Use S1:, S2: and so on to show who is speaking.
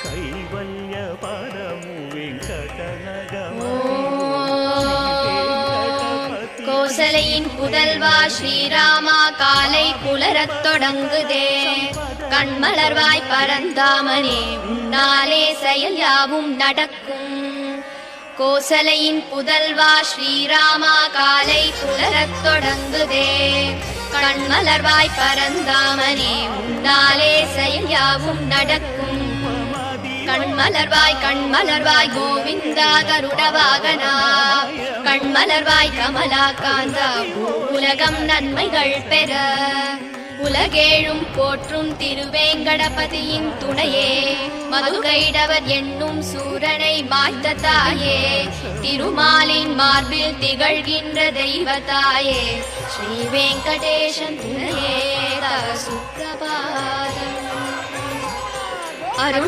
S1: కైవల్య పరము వెంకటనగమని
S2: கோசலையின் புதல்வா ஸ்ரீராமா காலை புலரத் தொடங்குதே கண்மலர்வாய் பரந்தாமனே உன்னாலே செயல் யாவும் நடக்கும் கோசலையின் புதல்வா ஸ்ரீராமா காலை புலரத் தொடங்குதே கண்மலர்வாய் பரந்தாமனே உன்னாலே செயல் யாவும் நடக்கும் கண்மலர்வாய் கோவிந்தா கருட வாகனா கண்மலர்வாய் கமலா காந்தா உலகம் நன்மைகள் பெற உலகேழும் போற்றும் திருவேங்கடபதியின் துணையே மதுகைடவர் என்னும் சூரனை மாய்த்த தாயே திருமாலின் மார்பில் திகழ்கின்ற தெய்வ தாயே ஸ்ரீ வெங்கடேசன் துணையே தவ சுப்பிரபாதம் அருள்